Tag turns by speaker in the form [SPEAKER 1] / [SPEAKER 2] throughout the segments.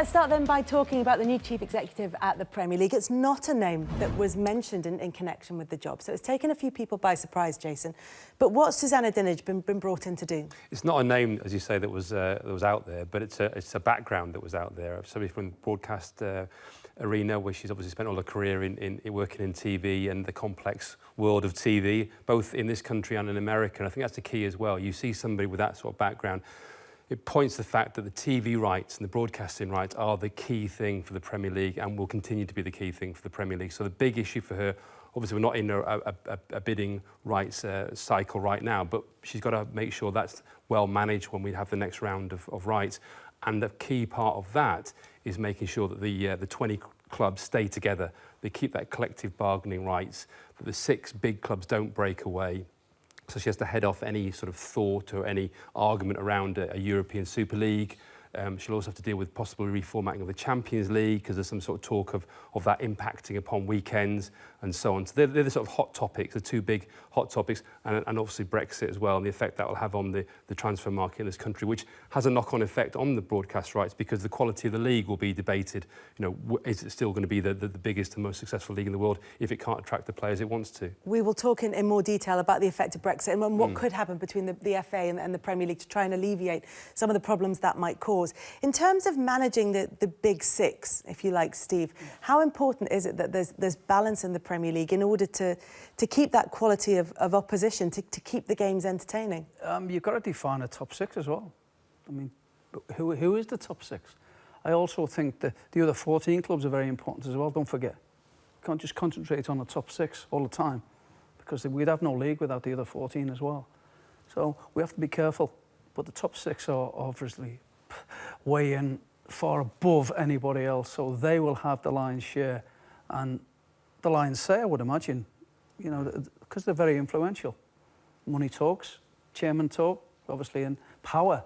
[SPEAKER 1] Let's start then by talking about the new chief executive at the Premier League. It's not a name that was mentioned in connection with the job, so it's taken a few people by surprise, Jason. But what's Susanna Dinenage been brought in to do? It's
[SPEAKER 2] not a name, as you say, that was out there, but it's a background that was out there. Somebody from the broadcast arena, where she's obviously spent all her career in working in TV and the complex world of TV, both in this country and in America. And I think that's the key as well. You see somebody with that sort of background. It points to the fact that the TV rights and the broadcasting rights are the key thing for the Premier League and will continue to be the key thing for the Premier League. So the big issue for her, obviously we're not in a bidding rights cycle right now, but she's got to make sure that's well managed when we have the next round of rights. And the key part of that is making sure that the 20 clubs stay together. They keep that collective bargaining rights, that the 6 big clubs don't break away. So she has to head off any sort of thought or any argument around a European Super League. She'll also have to deal with possible reformatting of the Champions League because there's some sort of talk of that impacting upon weekends and so on. So they're the sort of hot topics, the 2 big hot topics, and obviously Brexit as well, and the effect that will have on the transfer market in this country, which has a knock-on effect on the broadcast rights because the quality of the league will be debated. You know, is it still going to be the biggest and most successful league in the world if it can't attract the players it wants to? We will talk in more detail about the effect of Brexit and what could happen between the FA and the Premier League to try and alleviate some of the problems that might cause. In terms of managing the big 6, if you like, Steve, how important is it that there's balance in the Premier League in order to keep that quality of opposition, to keep the games entertaining?
[SPEAKER 3] You've got to define a top 6 as well. I mean, who is the top 6? I also think that the other 14 clubs are very important as well, don't forget. You can't just concentrate on the top 6 all the time because we'd have no league without the other 14 as well. So we have to be careful, but the top 6 are obviously way in far above anybody else, so they will have the lion's share. And the lion's say, I would imagine, you know, because they're very influential. Money talks, chairman talk, obviously, and power,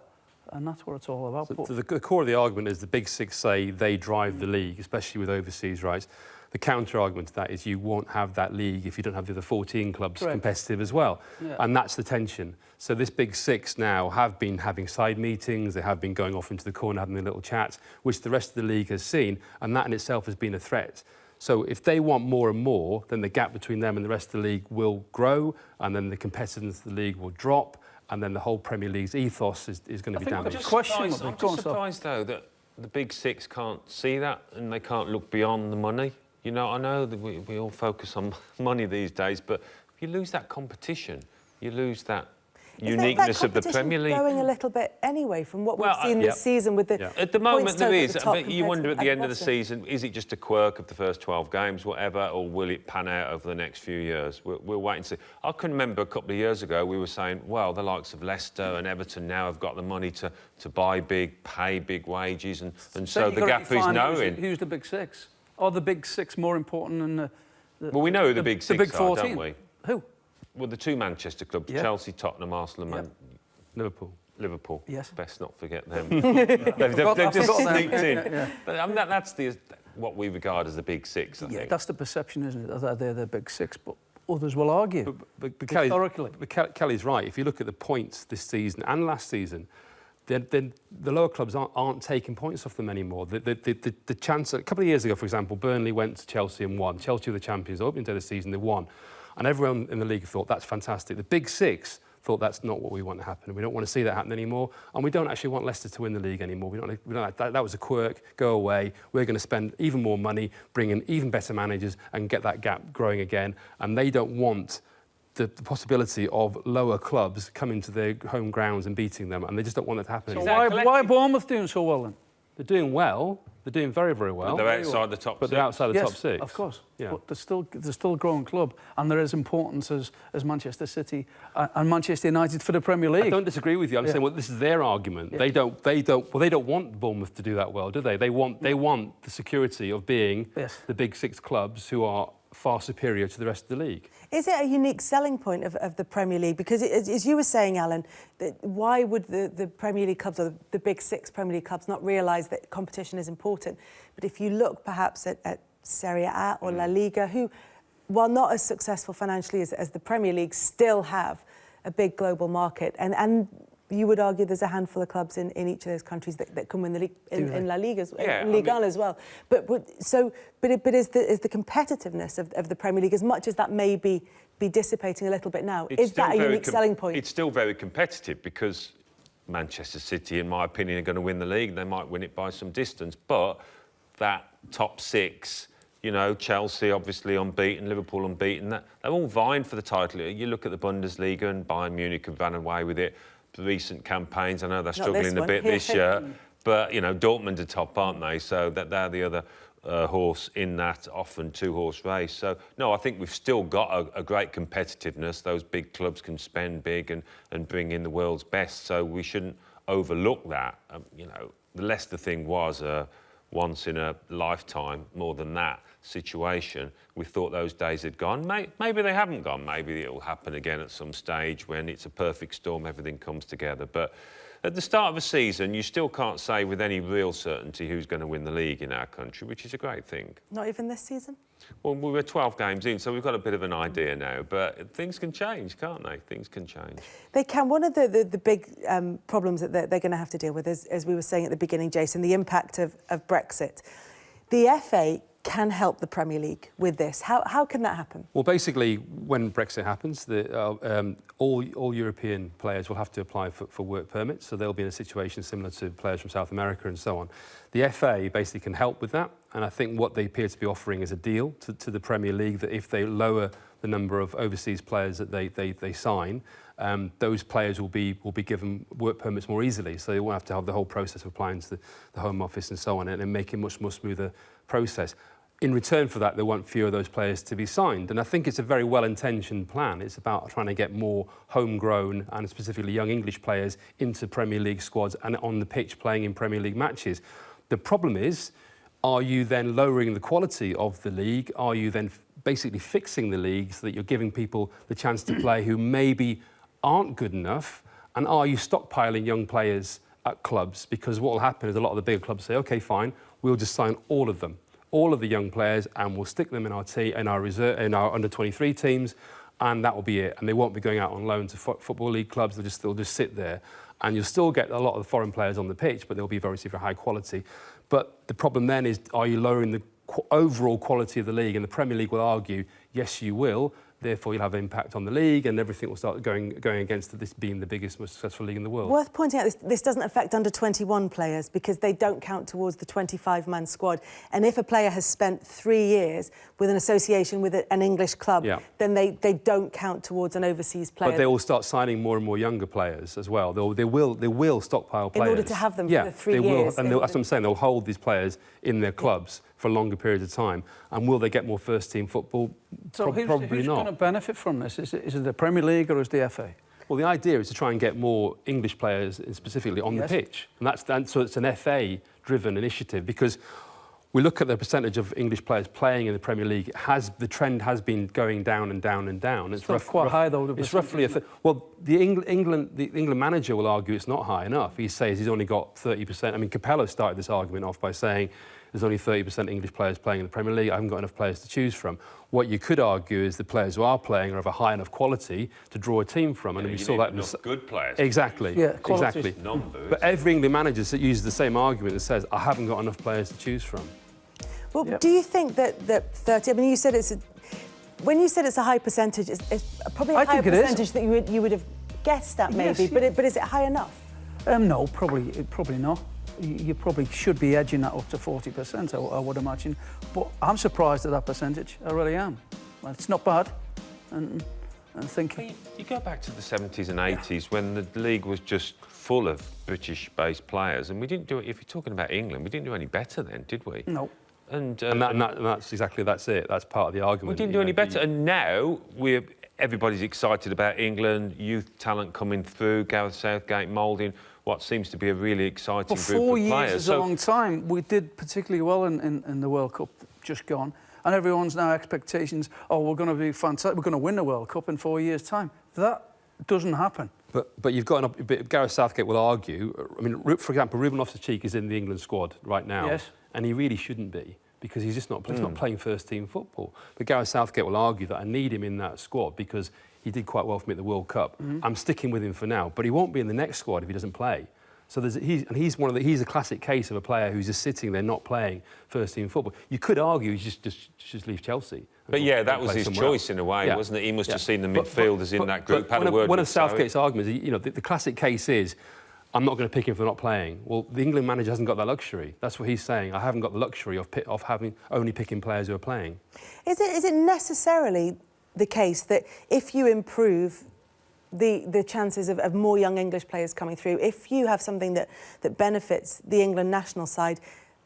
[SPEAKER 3] and that's what it's all about.
[SPEAKER 2] So the core of the argument is the big 6 say they drive the league, especially with overseas rights. The counter-argument to that is you won't have that league if you don't have the other 14 clubs competitive as well. Yeah. And that's the tension. So this big 6 now have been having side meetings, they have been going off into the corner having their little chats, which the rest of the league has seen, and that in itself has been a threat. So if they want more and more, then the gap between them and the rest of the league will grow, and then the competitiveness of the league will drop, and then the whole Premier League's ethos is going to be damaged.
[SPEAKER 4] I'm just surprised, though, that the big 6 can't see that and they can't look beyond the money. You know, I know that we all focus on money these days, but if you lose that competition, you lose that uniqueness of the Premier League.
[SPEAKER 1] Going a little bit anyway from what we've seen this season with the
[SPEAKER 4] at the moment there is, but you wonder at the end of the season, is it just a quirk of the first 12 games, whatever, or will it pan out over the next few years? We'll wait and see. I can remember a couple of years ago we were saying, well, the likes of Leicester and Everton now have got the money to buy big, pay big wages, and so the gap is knowing.
[SPEAKER 3] Who's the big 6? Are the big 6 more important than the
[SPEAKER 4] well, we know who the big 6
[SPEAKER 3] big 14.
[SPEAKER 4] Are, don't we?
[SPEAKER 3] Who?
[SPEAKER 4] Well, the 2 Manchester clubs, Chelsea, Tottenham, Arsenal and Liverpool.
[SPEAKER 3] Yes.
[SPEAKER 4] Best not forget them. they've just sneaked in.
[SPEAKER 3] Yeah.
[SPEAKER 4] But that's what we regard as the big 6, I think.
[SPEAKER 3] That's the perception, isn't it? That they're the big 6, but others will argue.
[SPEAKER 2] But
[SPEAKER 3] historically.
[SPEAKER 2] Kelly's right. If you look at the points this season and last season, the lower clubs aren't taking points off them anymore. The chance, a couple of years ago, for example, Burnley went to Chelsea and won. Chelsea were the champions. Opening day of the season, they won. And everyone in the league thought, that's fantastic. The big 6 thought that's not what we want to happen. We don't want to see that happen anymore. And we don't actually want Leicester to win the league anymore. We don't that was a quirk, go away. We're going to spend even more money, bring in even better managers and get that gap growing again. And they don't want the possibility of lower clubs coming to their home grounds and beating them, and they just don't want that to happen.
[SPEAKER 3] So why are Bournemouth doing so well then?
[SPEAKER 2] They're doing well. They're doing very, very well.
[SPEAKER 4] But they're outside the top 6.
[SPEAKER 2] But they're outside the top 6.
[SPEAKER 3] Of course.
[SPEAKER 2] Yeah.
[SPEAKER 3] But they're still a growing club, and they're as important as Manchester City and Manchester United for the Premier League.
[SPEAKER 2] I don't disagree with you. I'm saying, well, this is their argument. Yeah. They don't want Bournemouth to do that well, do they? They want the security of being the big 6 clubs who are far superior to the rest of the league.
[SPEAKER 1] Is it a unique selling point of the Premier League? Because as you were saying, Alan, why would the Premier League clubs or the big 6 Premier League clubs not realise that competition is important? But if you look perhaps at Serie A or La Liga, who, while not as successful financially as the Premier League, still have a big global market and you would argue there's a handful of clubs in each of those countries that can win the league in La Liga, in Ligue 1 as well. But is the competitiveness of the Premier League, as much as that may be dissipating a little bit now, is that a unique selling point?
[SPEAKER 4] It's still very competitive because Manchester City, in my opinion, are going to win the league. They might win it by some distance, but that top 6. You know, Chelsea obviously unbeaten, Liverpool unbeaten. They're all vying for the title. You look at the Bundesliga and Bayern Munich have ran away with it. The recent campaigns, I know they're struggling a bit this year, but you know, Dortmund are top, aren't they? So they're the other horse in that often 2-horse race. So no, I think we've still got a great competitiveness. Those big clubs can spend big and bring in the world's best. So we shouldn't overlook that. You know, the Leicester thing was once in a lifetime, more than that situation. We thought those days had gone. Maybe they haven't gone. Maybe it will happen again at some stage when it's a perfect storm, everything comes together. But at the start of a season, you still can't say with any real certainty who's going to win the league in our country, which is a great thing.
[SPEAKER 1] Not even this season?
[SPEAKER 4] Well, we were 12 games in, so we've got a bit of an idea now. But things can change, can't they? Things can change.
[SPEAKER 1] They can. One of the big problems that they're going to have to deal with is, as we were saying at the beginning, Jason, the impact of Brexit. The FA can help the Premier League with this. How can that happen?
[SPEAKER 2] Well, basically, when Brexit happens, all European players will have to apply for work permits, so they'll be in a situation similar to players from South America and so on. The FA basically can help with that, and I think what they appear to be offering is a deal to the Premier League that if they lower the number of overseas players that they sign, those players will be given work permits more easily, so they won't have to have the whole process of applying to the Home Office and so on, and make it a much more smoother process. In return for that, they want fewer of those players to be signed. And I think it's a very well-intentioned plan. It's about trying to get more homegrown and specifically young English players into Premier League squads and on the pitch playing in Premier League matches. The problem is, are you then lowering the quality of the league? Are you then basically fixing the league so that you're giving people the chance to play who maybe aren't good enough? And are you stockpiling young players at clubs? Because what will happen is a lot of the bigger clubs say, OK, fine, we'll just sign all of them. All of the young players, and we'll stick them in our reserve, in our under-23 teams, and that will be it. And they won't be going out on loan to football league clubs. They'll just sit there, and you'll still get a lot of the foreign players on the pitch, but they'll be very high quality. But the problem then is, are you lowering the overall quality of the league? And the Premier League will argue, yes, you will. Therefore, you'll have impact on the league, and everything will start going against this being the biggest, most successful league in the world. Worth
[SPEAKER 1] pointing out, this doesn't affect under-21 players because they don't count towards the 25-man squad. And if a player has spent 3 years with an association with an English club, then they don't count towards an overseas player.
[SPEAKER 2] But they will start signing more and more younger players as well. They will stockpile players.
[SPEAKER 1] In order to have them for the 3 years.
[SPEAKER 2] And that's what I'm saying. They'll hold these players in their clubs for longer periods of time. And will they get more first-team football?
[SPEAKER 3] So
[SPEAKER 2] probably
[SPEAKER 3] who's
[SPEAKER 2] not.
[SPEAKER 3] going to benefit from this? Is it the Premier League or is the FA?
[SPEAKER 2] Well, the idea is to try and get more English players specifically on the pitch. And so it's an FA-driven initiative because we look at the percentage of English players playing in the Premier League. The trend has been going down and down and down.
[SPEAKER 3] It's quite high, though.
[SPEAKER 2] It's roughly well, the England manager will argue it's not high enough. He says he's only got 30%. I mean, Capello started this argument off by saying there's only 30% English players playing in the Premier League. I haven't got enough players to choose from. What you could argue is the players who are playing are of a high enough quality to draw a team from. And we saw that in
[SPEAKER 4] good players.
[SPEAKER 2] Exactly.
[SPEAKER 3] Yeah,
[SPEAKER 2] exactly.
[SPEAKER 4] Numbers.
[SPEAKER 2] But every England manager uses the same argument and says, I haven't got enough players to choose from.
[SPEAKER 1] Well, do you think that 30? I mean, you said when you said it's a high percentage, it's probably a higher percentage that you would have guessed at maybe.
[SPEAKER 3] Yes,
[SPEAKER 1] but is it high enough?
[SPEAKER 3] No, probably not. You probably should be edging that up to 40%, I would imagine. But I'm surprised at that percentage. I really am. Well, it's not bad. And thinking.
[SPEAKER 4] You go back to the 70s and 80s when the league was just full of British-based players, and we didn't do it. If you're talking about England, we didn't do any better then, did we?
[SPEAKER 3] No.
[SPEAKER 2] And that's exactly it. That's part of the argument.
[SPEAKER 4] We didn't do any better, and now everybody's excited about England, youth talent coming through, Gareth Southgate moulding what seems to be a really exciting group of players.
[SPEAKER 3] 4 years is a long time. We did particularly well in the World Cup just gone, and everyone's now expectations, we're going to be fantastic, we're going to win the World Cup in 4 years' time. That doesn't happen.
[SPEAKER 2] But you've got Gareth Southgate will argue. I mean, for example, Ruben Loftus-Cheek is in the England squad right now,
[SPEAKER 3] yes,
[SPEAKER 2] and he really shouldn't be. because he's just not playing first-team football. But Gareth Southgate will argue that I need him in that squad because he did quite well for me at the World Cup. I'm sticking with him for now, but he won't be in the next squad if he doesn't play. So he's a classic case of a player who's just sitting there not playing first-team football. You could argue he just leave Chelsea.
[SPEAKER 4] But yeah, that was his choice in a way, wasn't it? He must have seen the midfielders in that group.
[SPEAKER 2] One of Southgate's arguments, the classic case is, I'm not going to pick him for not playing. Well, the England manager hasn't got that luxury. That's what he's saying. I haven't got the luxury of having only picking players who are playing. Is
[SPEAKER 1] it necessarily the case that if you improve the chances of more young English players coming through, if you have something that benefits the England national side,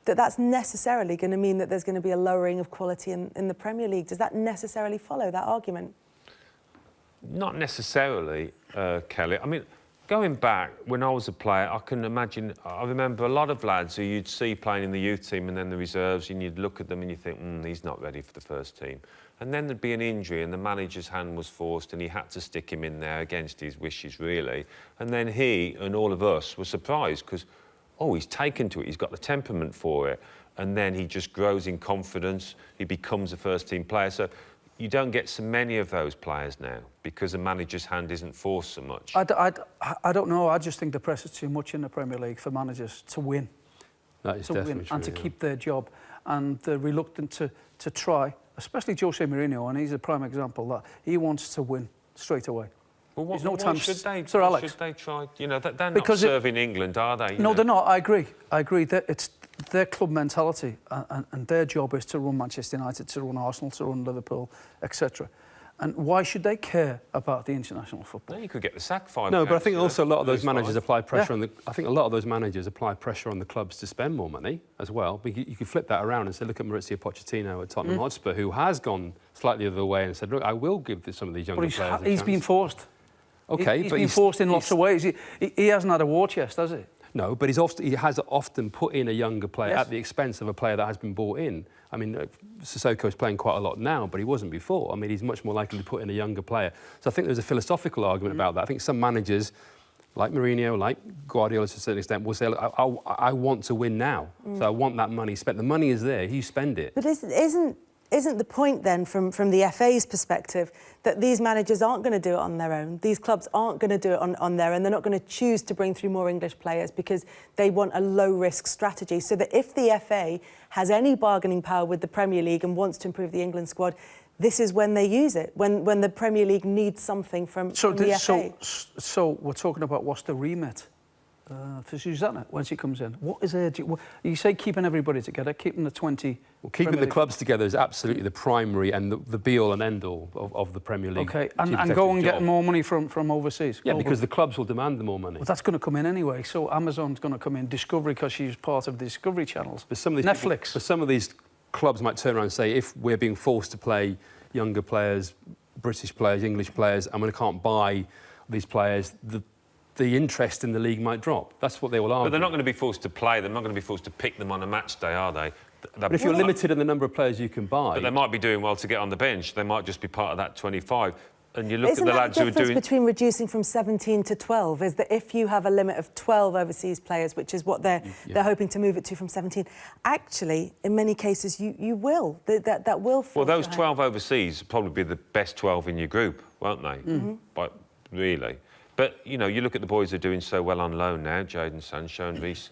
[SPEAKER 1] that's necessarily going to mean that there's going to be a lowering of quality in the Premier League? Does that necessarily follow that argument?
[SPEAKER 4] Not necessarily, Kelly. I mean, going back, when I was a player, I remember a lot of lads who you'd see playing in the youth team and then the reserves, and you'd look at them and you think, he's not ready for the first team. And then there'd be an injury and the manager's hand was forced and he had to stick him in there against his wishes, really. And then he and all of us were surprised because, he's taken to it, he's got the temperament for it. And then he just grows in confidence, he becomes a first-team player. So you don't get so many of those players now because the manager's hand isn't forced so much.
[SPEAKER 3] I don't know. I just think the press is too much in the Premier League for managers to win.
[SPEAKER 2] That is definitely true,
[SPEAKER 3] and to keep their job. And they're reluctant to try, especially Jose Mourinho, and he's a prime example that he wants to win straight away.
[SPEAKER 4] Well,
[SPEAKER 3] There's no time,
[SPEAKER 4] should they,
[SPEAKER 3] Sir Alex.
[SPEAKER 4] should they try? They're not serving England, are they?
[SPEAKER 3] No, they're not. I agree that it's their club mentality, and their job is to run Manchester United, to run Arsenal, to run Liverpool, etc. And why should they care about the international football?
[SPEAKER 4] No, you could get the sack 5.
[SPEAKER 2] No, but I think also a lot of those managers apply pressure on the. I think a lot of those managers apply pressure on the clubs to spend more money as well. But you could flip that around and say, look at Maurizio Pochettino at Tottenham Hotspur, who has gone slightly the other way and said, look, I will give some of these younger players a chance.
[SPEAKER 3] He's been forced.
[SPEAKER 2] Okay,
[SPEAKER 3] he's been forced in lots of ways. He hasn't had a war chest, has he?
[SPEAKER 2] No, but he has often put in a younger player at the expense of a player that has been bought in. I mean, Sissoko's playing quite a lot now, but he wasn't before. I mean, he's much more likely to put in a younger player. So I think there's a philosophical argument about that. I think some managers, like Mourinho, like Guardiola to a certain extent, will say, look, I want to win now, so I want that money spent. The money is there, you spend it.
[SPEAKER 1] But isn't the point then, from the FA's perspective, that these managers aren't going to do it on their own? These clubs aren't going to do it on their own. They're not going to choose to bring through more English players because they want a low-risk strategy. So that if the FA has any bargaining power with the Premier League and wants to improve the England squad, this is when they use it, when the Premier League needs something from the FA.
[SPEAKER 3] So we're talking about what's the remit for Susanna when she comes in. What is her... You say keeping everybody together, keeping the 20...
[SPEAKER 2] Well, keeping the clubs together is absolutely the primary and the be-all and end-all of the Premier League.
[SPEAKER 3] OK, and go and get more money from overseas.
[SPEAKER 2] Yeah, because the clubs will demand the more money.
[SPEAKER 3] Well, that's going to come in anyway. So Amazon's going to come in, Discovery, because she's part of the Discovery channels.
[SPEAKER 2] But some of these
[SPEAKER 3] Netflix.
[SPEAKER 2] But some of these clubs might turn around and say, if we're being forced to play younger players, British players, English players, and we can't buy these players, the interest in the league might drop. That's what they will argue.
[SPEAKER 4] But they're not going to be forced to play. They're not going to be forced to pick them on a match day, are they?
[SPEAKER 2] But if you're limited in the number of players you can buy...
[SPEAKER 4] But they might be doing well to get on the bench. They might just be part of that 25. And you look at the lads who are doing...
[SPEAKER 1] Isn't that the difference between reducing from 17 to 12, is that if you have a limit of 12 overseas players, which is what they're hoping to move it to from 17, actually, in many cases, you will. That will fall
[SPEAKER 4] Well, those
[SPEAKER 1] behind.
[SPEAKER 4] 12 overseas will probably be the best 12 in your group, won't they? But really. But, you look at the boys who are doing so well on loan now, Jadon Sancho and Reece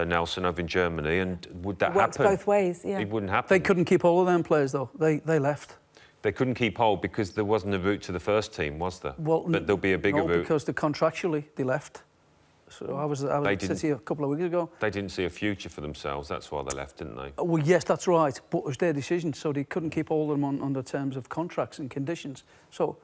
[SPEAKER 4] Nelson over in Germany, and would that happen?
[SPEAKER 1] Both ways, yeah.
[SPEAKER 4] It wouldn't happen.
[SPEAKER 3] They couldn't keep all of them players, though. They left.
[SPEAKER 4] They couldn't keep hold because there wasn't a route to the first team, was there?
[SPEAKER 3] Well,
[SPEAKER 4] but there'll be a bigger route.
[SPEAKER 3] Because contractually they left. So I was at City a couple of weeks ago.
[SPEAKER 4] They didn't see a future for themselves. That's why they left, didn't they?
[SPEAKER 3] Well, yes, that's right. But it was their decision, so they couldn't keep all of them under terms of contracts and conditions. So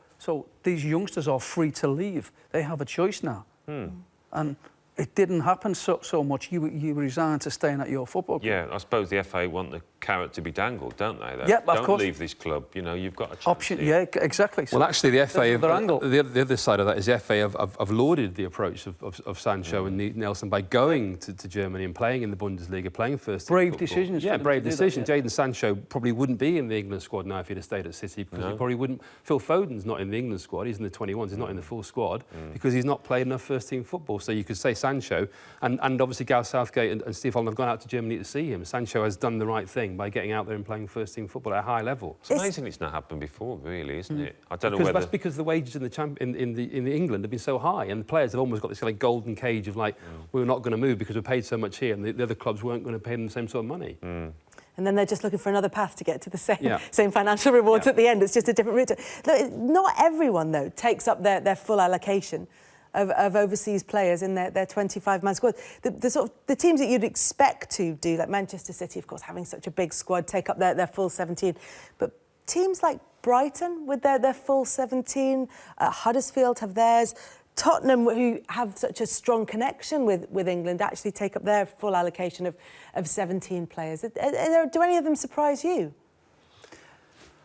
[SPEAKER 3] these youngsters are free to leave. They have a choice now. And it didn't happen so much. You resigned to staying at your football club.
[SPEAKER 4] Yeah, I suppose the FA want the carrot to be dangled, don't they?
[SPEAKER 3] Yeah, of course.
[SPEAKER 4] Don't leave this club. You've got a chance.
[SPEAKER 3] Option, yeah, exactly.
[SPEAKER 2] Well, actually, the FA...
[SPEAKER 3] The
[SPEAKER 2] other side of that is the FA have lauded the approach of Sancho and Nelson by going to Germany and playing in the Bundesliga, playing first team
[SPEAKER 3] brave
[SPEAKER 2] football.
[SPEAKER 3] decisions.
[SPEAKER 2] Yeah, brave decision.
[SPEAKER 3] Yeah.
[SPEAKER 2] Jadon Sancho probably wouldn't be in the England squad now if he'd have stayed at City, because he probably wouldn't... Phil Foden's not in the England squad. He's in the 21s. He's not in the full squad because he's not played enough first team football. So you could say Sancho, and obviously Gareth Southgate and Steve Holland have gone out to Germany to see him. Sancho has done the right thing. gain by getting out there and playing first-team football at a high level.
[SPEAKER 4] It's amazing it's not happened before, really, isn't it? I don't know
[SPEAKER 2] Because
[SPEAKER 4] whether...
[SPEAKER 2] that's because the wages in the England have been so high, and the players have almost got this like golden cage of like, we're not going to move because we're paid so much here, and the other clubs weren't going to pay them the same sort of money.
[SPEAKER 1] And then they're just looking for another path to get to the same financial rewards at the end. It's just a different route. Look, not everyone, though, takes up their full allocation of overseas players in their 25-man squad. The teams that you'd expect to do, like Manchester City, of course, having such a big squad, take up their full 17. But teams like Brighton with their full 17, Huddersfield have theirs, Tottenham, who have such a strong connection with England, actually take up their full allocation of 17 players. Do any of them surprise you?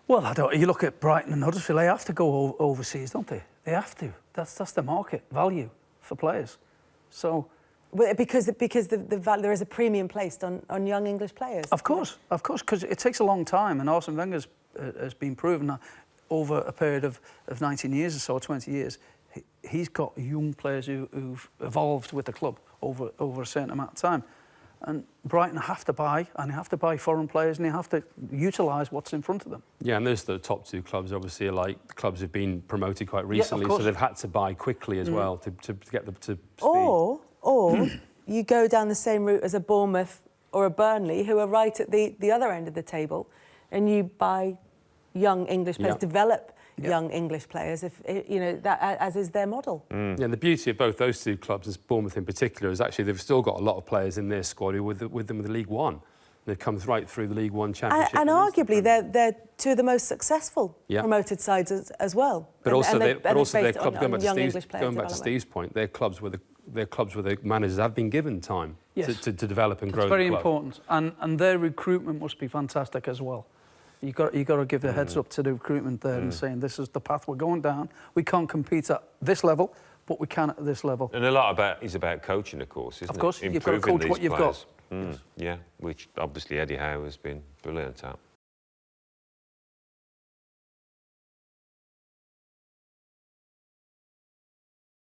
[SPEAKER 3] Well, I don't. You look at Brighton and Huddersfield, they have to go overseas, don't they? They have to. That's the market value for players. So...
[SPEAKER 1] Because there is a premium placed on young English players.
[SPEAKER 3] Of course, because it takes a long time, and Arsene Wenger has been proven that over a period of 19 years or so, 20 years, he's got young players who've evolved with the club over a certain amount of time. And Brighton have to buy, and they have to buy foreign players, and they have to utilise what's in front of them.
[SPEAKER 2] Yeah, and those the top two clubs obviously are like clubs have been promoted quite recently, so they've had to buy quickly as well to get them to speed.
[SPEAKER 1] Or you go down the same route as a Bournemouth or a Burnley, who are right at the other end of the table, and you buy young English players, develop young English players, if you know that as is their model.
[SPEAKER 2] Yeah, and the beauty of both those two clubs, as Bournemouth in particular, is actually they've still got a lot of players in their squad who were with them with the League One. They've come right through the League One Championship.
[SPEAKER 1] And arguably, they're two of the most successful promoted sides as well.
[SPEAKER 2] But also their clubs, going back to Steve's point, their clubs where the managers have been given time to develop and grow.
[SPEAKER 3] It's very important, and their recruitment must be fantastic as well. You got to give the heads up to the recruitment there and saying this is the path we're going down. We can't compete at this level, but we can at this level.
[SPEAKER 4] And a lot is about coaching, of course, isn't it?
[SPEAKER 3] Of course, you've got to coach what you've got.
[SPEAKER 4] Yeah, which obviously Eddie Howe has been brilliant at.